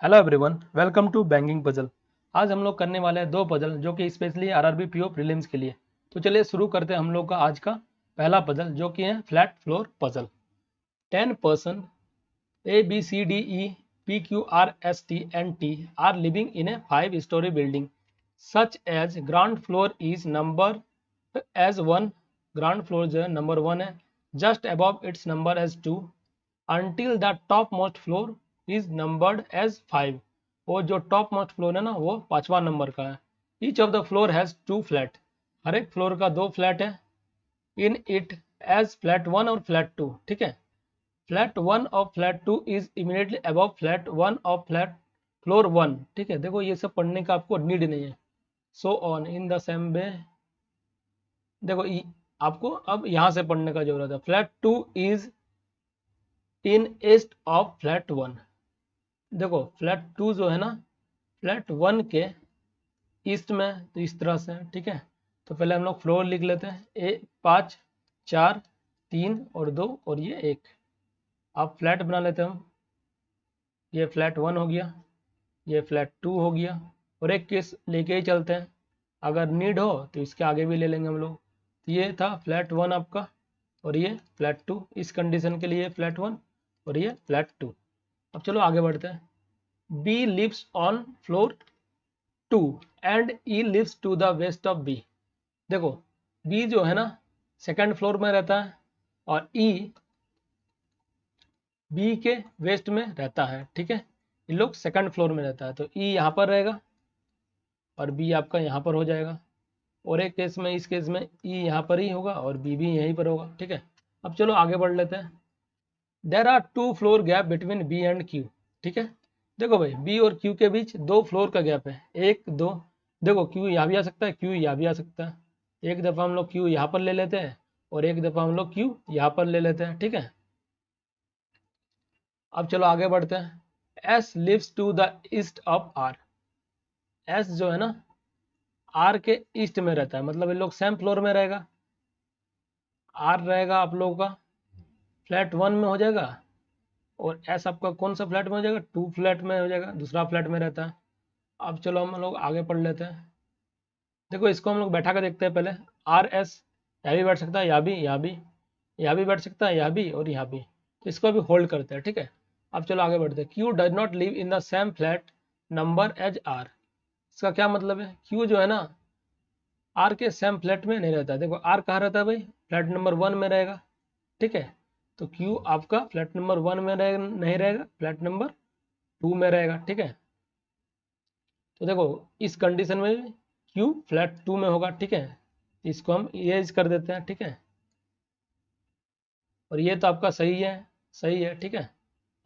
Hello everyone, welcome to banking puzzle. आज हम लोग करने वाले हैं दो पजल जो कि स्पेशली आरआरबी पीओ प्रीलिम्स के लिए। तो चलिए शुरू करते हैं हम लोग का आज का पहला पजल जो कि है flat floor puzzle. 10 person A B C D E P Q R S T and T are living in a 5 storey building such as ground floor is number as 1। Ground floor जो है number 1 है, just above it's number as 2 until the topmost floor is numbered as 5। वो जो top most floor है ना वो 5वां number का है। Each of the floor has 2 flat, हर एक फ्लोर का 2 फ्लैट है। इन इट एज फ्लैट 1 और फ्लैट 2, ठीक है। Flat 1 of flat 2 is immediately above flat 1 of flat floor 1, ठीक है। देखो ये सब पढ़ने का आपको नीड नहीं है। So on in the same way, देखो आपको अब यहाँ से पढ़ने का जरूरत है। Flat 2 is in east of flat 1। देखो फ्लैट 2 जो है ना फ्लैट 1 के ईस्ट में, तो इस तरह से, ठीक है। तो पहले हम लोग फ्लोर लिख लेते हैं। 5 4 3 और 2 और ये 1। अब फ्लैट बना लेते हैं हम। ये फ्लैट 1 हो गया, ये फ्लैट 2 हो गया, और एक केस लेके ही चलते हैं। अगर नीड हो तो इसके आगे भी ले लेंगे हम लोग। तो ये था फ्लैट 1 आपका, और ये फ्लैट 2। इस कंडीशन के लिए फ्लैट 1 और ये फ्लैट 2। अब चलो आगे बढ़ते हैं। B lives on floor 2 and E lives to the west of B। देखो B जो है ना सेकंड फ्लोर में रहता है और E B के वेस्ट में रहता है, ठीक है। ये लोग सेकंड फ्लोर में रहता है, तो E यहाँ पर रहेगा और B आपका यहाँ पर हो जाएगा। और एक केस में, इस केस में E यहाँ पर ही होगा और B भी यहीं पर होगा, ठीक है। अब चलो आगे बढ़ लेते हैं। There are 2 floor gap between B and Q, ठीक है। देखो भाई B और Q के बीच 2 फ्लोर का गैप है, 1 2। देखो Q यहाँ भी आ सकता है, Q यहाँ भी आ सकता है। एक दफ़ा हम लोग Q यहाँ पर ले लेते हैं और एक दफ़ा हम लोग Q यहाँ पर ले लेते हैं, ठीक है। अब चलो आगे बढ़ते हैं। S lives to the east of R। S जो है ना R के ईस्ट में रहता है, मतलब ये लोग सेम फ्लोर में रहेगा। R रहेगा आप लोगों का फ्लैट 1 में हो जाएगा, और एस आपका कौन सा फ्लैट में हो जाएगा, 2 फ्लैट में हो जाएगा, दूसरा फ्लैट में रहता है। अब चलो हम लोग आगे पढ़ लेते हैं। देखो इसको हम लोग बैठा कर देखते हैं पहले। आर एस यहाँ भी बैठ सकता है, यहाँ भी, यहाँ भी, यहाँ भी बैठ सकता है, यहाँ भी और यहाँ भी। तो इसको अभी होल्ड करते हैं, ठीक है। अब चलो आगे बढ़ते हैं। Q does not live in the same flat number as R. इसका क्या मतलब है? क्यू जो है ना आर के सेम फ्लैट में नहीं रहता है। देखो आर कहाँ रहता है भाई, फ्लैट नंबर 1 में रहेगा, ठीक है। तो क्यू आपका फ्लैट नंबर 1 में नहीं रहेगा, फ्लैट नंबर 2 में रहेगा, ठीक है। तो देखो इस कंडीशन में क्यू फ्लैट 2 में होगा, ठीक है। इसको हम इरेज कर देते हैं, ठीक है। और ये तो आपका सही है, सही है, ठीक है।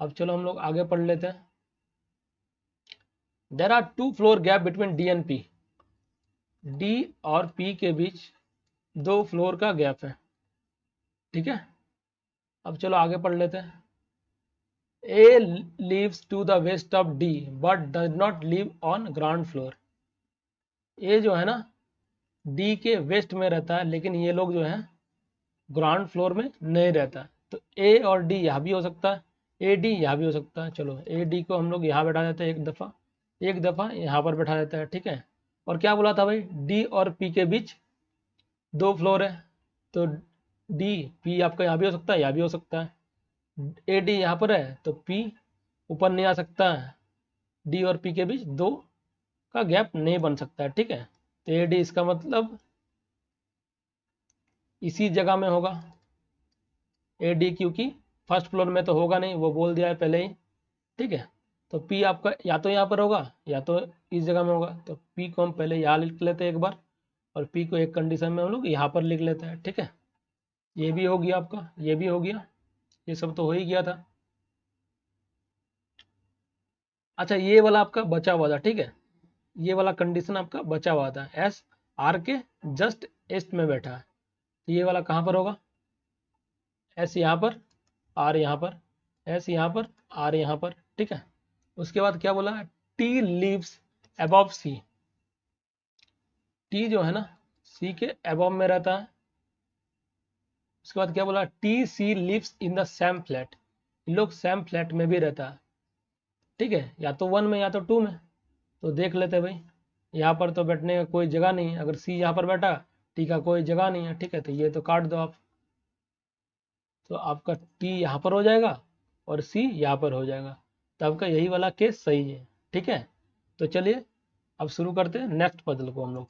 अब चलो हम लोग आगे पढ़ लेते हैं। There are 2 floor gap between D and P. D और पी के बीच 2 फ्लोर का गैप है, ठीक है। अब चलो आगे पढ़ लेते हैं। A lives to the west of D but does not live on ground floor. A जो है ना डी के वेस्ट में रहता है, लेकिन ये लोग जो है ग्राउंड फ्लोर में नहीं रहता। तो ए और डी यहाँ भी हो सकता है, ए डी यहाँ भी हो सकता है। चलो ए डी को हम लोग यहाँ बैठा देते हैं, एक दफ़ा यहाँ पर बैठा देते हैं, ठीक है। और क्या बोला था भाई, डी और पी के बीच 2 फ्लोर है, तो डी पी आपका यहाँ भी हो सकता है, यहाँ भी हो सकता है। ए डी यहाँ पर है तो पी ऊपर नहीं आ सकता है। डी और पी के बीच 2 का गैप नहीं बन सकता है, ठीक है। तो ए डी इसका मतलब इसी जगह में होगा। ए डी क्योंकि फर्स्ट फ्लोर में तो होगा नहीं, वो बोल दिया है पहले ही, ठीक है। तो पी आपका या तो यहाँ पर होगा या तो इस जगह में होगा। तो पी को हम पहले यहाँ लिख लेते हैं एक बार, और पी को एक कंडीशन में हम लोग यहाँ पर लिख लेते हैं, ठीक है। ये भी हो गया आपका, ये भी हो गया, ये सब तो हो ही गया था। अच्छा ये वाला आपका बचा हुआ था, ठीक है। ये वाला कंडीशन आपका बचा हुआ था। एस आर के जस्ट ईस्ट में बैठा है, तो ये वाला कहाँ पर होगा, एस यहाँ पर, आर यहाँ पर, एस यहाँ पर, आर यहाँ पर, ठीक है। उसके बाद क्या बोला, tea leaves above sea. T जो है ना सी के अबव में रहता है। उसके बाद क्या बोला, T C lives in the same flat. इन लोग सेम फ्लैट में भी रहता है, ठीक है, या तो 1 में या तो 2 में। तो देख लेते हैं भाई, यहाँ पर तो बैठने का कोई जगह नहीं है, अगर सी यहाँ पर बैठा, टी का कोई जगह नहीं है, ठीक है, तो ये तो काट दो आप। तो आपका टी यहाँ पर हो जाएगा और सी यहाँ पर हो जाएगा, तो आपका यही वाला केस सही है, ठीक है। तो चलिए अब शुरू करते हैं नेक्स्ट पजल को हम लोग।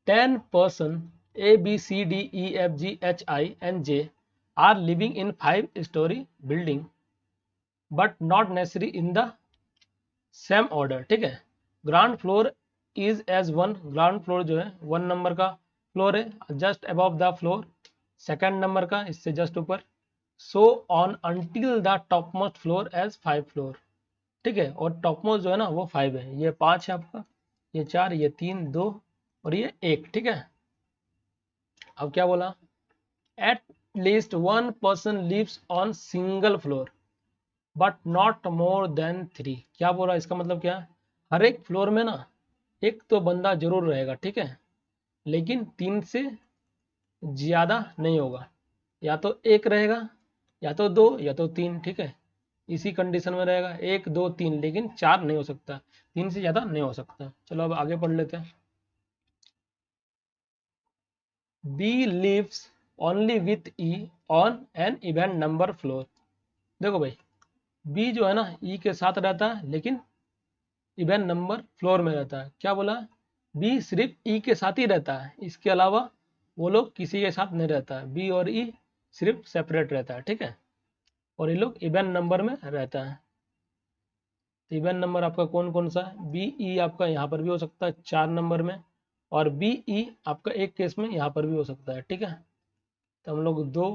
Ten person A B C D E F G H I and J are living in 5 storey building but not necessary in the same order, ठीक है। Ground floor is as one, ground floor जो है 1 number का floor है, just above the floor second number का इससे just ऊपर, so on until the top most floor as 5 floor, ठीक है। और टॉप मोस्ट जो है ना वो 5 है, ये 5 है आपका, ये 4, ये 3, 2 और ये 1, ठीक है। अब क्या बोला, at least 1 person lives on single floor but not more than 3। क्या बोल रहा है, इसका मतलब क्या है, हर एक फ्लोर में ना एक तो बंदा जरूर रहेगा, ठीक है, लेकिन 3 से ज्यादा नहीं होगा, या तो 1 रहेगा या तो 2 या तो 3, ठीक है, इसी कंडीशन में रहेगा 1 2 3, लेकिन 4 नहीं हो सकता, 3 से ज्यादा नहीं हो सकता। चलो अब आगे पढ़ लेते हैं। B lives only with E on an event number floor. देखो भाई, बी जो है ना ई के साथ रहता है, लेकिन इवेंट नंबर फ्लोर में रहता है। क्या बोला, बी सिर्फ ई के साथ ही रहता है, इसके अलावा वो लोग किसी के साथ नहीं रहता है, बी और ई सिर्फ सेपरेट रहता है, ठीक है, और ये लोग इवेंट नंबर में रहता है। तो इवेंट नंबर आपका कौन कौन सा है, बी ई आपका यहाँ पर भी हो सकता है 4 नंबर में, और बी ई आपका एक केस में यहाँ पर भी हो सकता है, ठीक है। तो हम लोग 2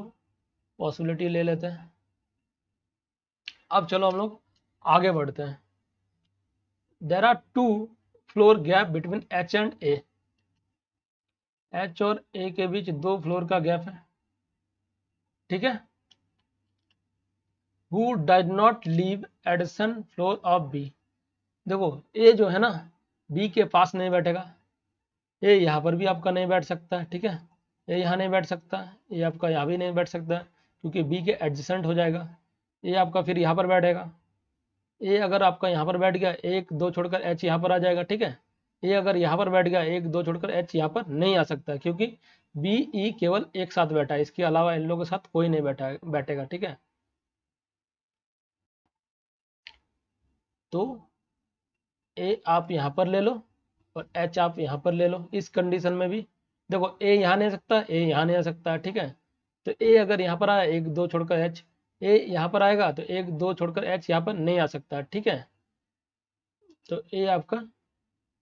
पॉसिबिलिटी ले लेते हैं। अब चलो हम लोग आगे बढ़ते हैं। There are 2 floor gap between H and A. H और ए के बीच 2 फ्लोर का गैप है, ठीक है। Who does not live adjacent floor of B. देखो ए जो है ना बी के पास नहीं बैठेगा, ए यहाँ पर भी आपका नहीं बैठ सकता है, ठीक है, ए यहाँ नहीं बैठ सकता, ए आपका यहाँ भी नहीं बैठ सकता क्योंकि बी के एडजेसेंट हो जाएगा। ए आपका फिर यहाँ पर बैठेगा, ए अगर आपका यहाँ पर बैठ गया 1 2 छोड़कर एच यहाँ पर आ जाएगा, ठीक है। ए अगर यहाँ पर बैठ गया 1 2 छोड़कर एच यहाँ पर नहीं आ सकता, क्योंकि बी ई केवल एक साथ बैठा है, इसके अलावा इन लोगों के साथ कोई नहीं बैठेगा, ठीक है। तो ए आप यहाँ पर ले लो और एच आप यहाँ पर ले लो। इस कंडीशन में भी देखो ए यहाँ नहीं आ सकता, ए यहाँ नहीं आ सकता, ठीक है। तो ए अगर यहाँ पर आया 1 2 छोड़कर एच, ए यहाँ पर आएगा तो 1 2 छोड़कर एच यहाँ पर नहीं आ सकता, ठीक है। तो ए आपका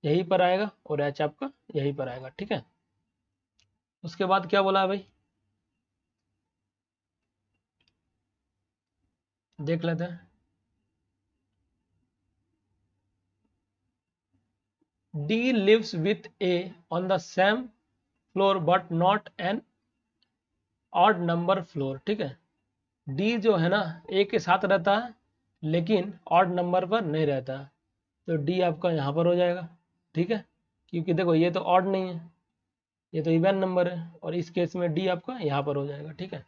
यहीं पर आएगा और एच आपका यहीं पर आएगा, ठीक है। उसके बाद क्या बोला है भाई, देख लेते हैं। D lives with A on the same floor but not an odd number floor, ठीक है। डी जो है ना ए के साथ रहता है, लेकिन ऑड नंबर पर नहीं रहता, तो डी आपका यहाँ पर हो जाएगा, ठीक है, क्योंकि देखो ये तो ऑड नहीं है, ये तो इवन नंबर है, और इस केस में डी आपका यहाँ पर हो जाएगा, ठीक है।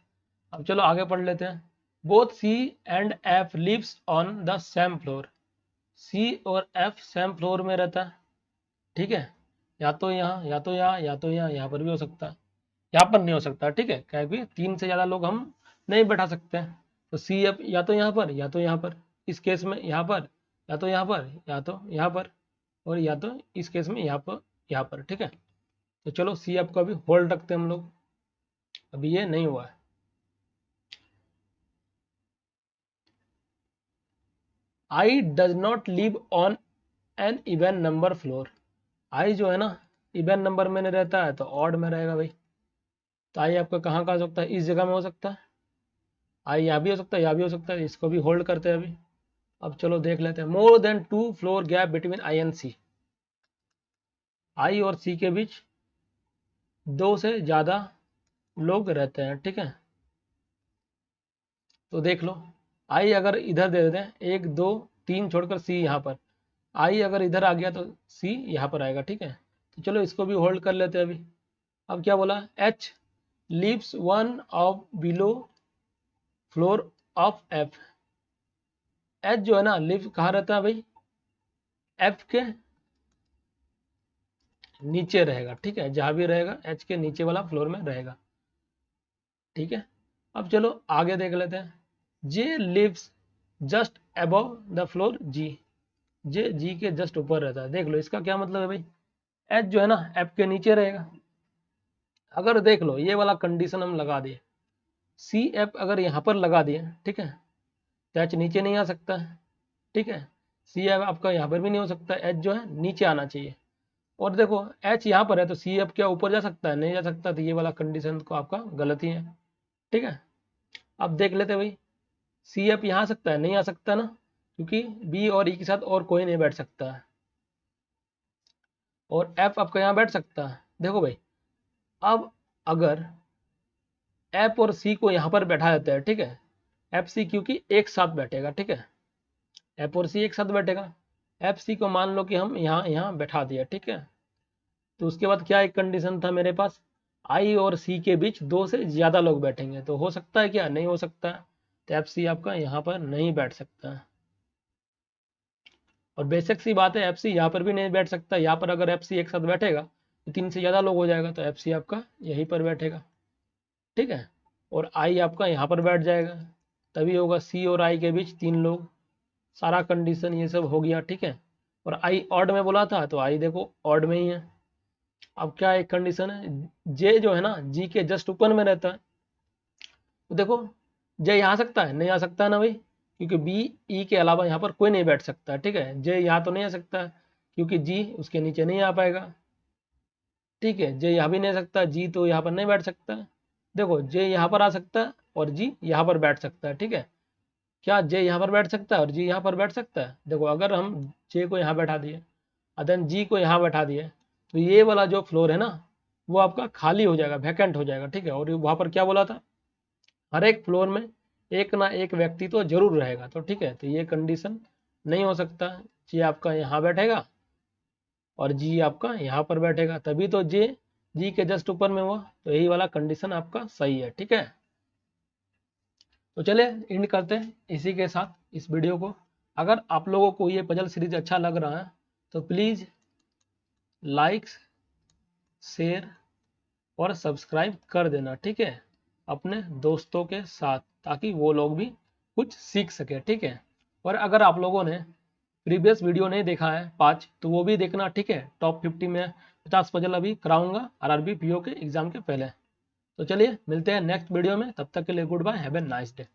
अब चलो आगे पढ़ लेते हैं। Both C and F lives on the same floor. C और एफ सेम फ्लोर में रहता है, ठीक है, या तो यहाँ या तो यहाँ या तो यहाँ पर भी हो सकता है, यहाँ पर नहीं हो सकता, ठीक है, क्योंकि 3 से ज़्यादा लोग हम नहीं बैठा सकते हैं। तो सी एफ या तो यहाँ पर या तो यहाँ पर, इस केस में यहाँ पर या तो यहाँ पर या तो यहाँ पर, और या तो इस केस में यहाँ पर, ठीक है। तो चलो सी एफ को अभी होल्ड रखते हैं हम लोग, अभी ये नहीं हुआ है। I does not live on an even number floor. I जो है ना इवन नंबर में नहीं रहता है, तो ऑड में रहेगा भाई। तो आई आपका कहाँ का हो सकता है, इस जगह में हो सकता है, आई यहाँ भी हो सकता है, यहाँ भी हो सकता है, इसको भी होल्ड करते हैं अभी। अब चलो देख लेते हैं। More than 2 floor gap between I and C. I और सी के बीच 2 से ज़्यादा लोग रहते हैं, ठीक है। तो देख लो, आई अगर इधर दे देते हैं 1 2 3 छोड़कर सी यहाँ पर, आई अगर इधर आ गया तो सी यहाँ पर आएगा, ठीक है। तो चलो इसको भी होल्ड कर लेते हैं अभी। अब क्या बोला, H leaves one of below floor of F. H जो है ना लिव कहाँ रहता है भाई, एफ के नीचे रहेगा, ठीक है, जहां भी रहेगा एच के नीचे वाला फ्लोर में रहेगा, ठीक है। अब चलो आगे देख लेते हैं, J lives just above the floor G. J G के जस्ट ऊपर रहता है, देख लो इसका क्या मतलब है भाई, एच जो है ना एफ के नीचे रहेगा। अगर देख लो ये वाला कंडीशन हम लगा दिए, सी एफ अगर यहाँ पर लगा दिए, ठीक है, तो एच नीचे नहीं आ सकता है, ठीक है, सी एफ आपका यहाँ पर भी नहीं हो सकता, एच जो है नीचे आना चाहिए। और देखो एच यहाँ पर है तो सी एफ क्या ऊपर जा सकता है, नहीं जा सकता, तो ये वाला कंडीशन को आपका गलत ही है, ठीक है। अब देख लेते भाई, सी एफ यहाँ आ सकता है, नहीं आ सकता ना, क्योंकि बी और ई के साथ और कोई नहीं बैठ सकता है। और एफ आपका यहाँ बैठ सकता है, देखो भाई, अब अगर एफ और सी को यहाँ पर बैठा देता है, ठीक है, एफ सी क्योंकि एक साथ बैठेगा, ठीक है, एफ और सी एक साथ बैठेगा, एफ सी को मान लो कि हम यहाँ यहाँ बैठा दिया, ठीक है, तो उसके बाद क्या एक कंडीशन था मेरे पास, आई और सी के बीच दो से ज़्यादा लोग बैठेंगे, तो हो सकता है क्या, नहीं हो सकता है, तो एफ सी आपका यहाँ पर नहीं बैठ सकता है। और बेशक सी बात है एफ सी यहाँ पर भी नहीं बैठ सकता, यहाँ पर अगर एफ सी एक साथ बैठेगा तो तीन से ज़्यादा लोग हो जाएगा, तो एफ सी आपका यहीं पर बैठेगा, ठीक है, और आई आपका यहाँ पर बैठ जाएगा, तभी होगा सी और आई के बीच तीन लोग, सारा कंडीशन ये सब हो गया, ठीक है। और आई ऑड में बोला था तो आई देखो ऑड में ही है। अब क्या एक कंडीशन है, जे जो है ना जी के जस्ट ऊपर में रहता है, तो देखो जे यहाँ आ सकता है, नहीं आ सकता ना भाई, क्योंकि बी ई के अलावा यहाँ पर कोई नहीं बैठ सकता, ठीक है, जे यहाँ तो नहीं आ सकता क्योंकि जी उसके नीचे नहीं आ पाएगा, ठीक है, जे यहाँ भी नहीं आ सकता, जी तो यहाँ पर नहीं बैठ सकता। देखो जे यहाँ पर आ सकता है और जी यहाँ पर बैठ सकता है, ठीक है, क्या जे यहाँ पर बैठ सकता है और जी यहाँ पर बैठ सकता है, देखो अगर हम जे को यहाँ बैठा दिए अदन जी को यहाँ बैठा दिए तो ये वाला जो फ्लोर है ना वो आपका खाली हो जाएगा, वैकेंट हो जाएगा, ठीक है। और वहाँ पर क्या बोला था, हर एक फ्लोर में एक ना एक व्यक्ति तो जरूर रहेगा, तो ठीक है, तो ये कंडीशन नहीं हो सकता, जे आपका यहाँ बैठेगा और जी आपका यहाँ पर बैठेगा, तभी तो जे जी के जस्ट ऊपर में हुआ, तो यही वाला कंडीशन आपका सही है, ठीक है। तो चलिए एंड करते हैं इसी के साथ इस वीडियो को। अगर आप लोगों को ये पजल सीरीज अच्छा लग रहा है तो प्लीज़ लाइक, शेयर और सब्सक्राइब कर देना, ठीक है, अपने दोस्तों के साथ, ताकि वो लोग भी कुछ सीख सके, ठीक है। और अगर आप लोगों ने प्रीवियस वीडियो नहीं देखा है 5 तो वो भी देखना, ठीक है, टॉप 50 में 50 पजल अभी कराऊंगा आरआरबी पीओ के एग्जाम के पहले। तो चलिए मिलते हैं नेक्स्ट वीडियो में, तब तक के लिए good bye, have a nice day.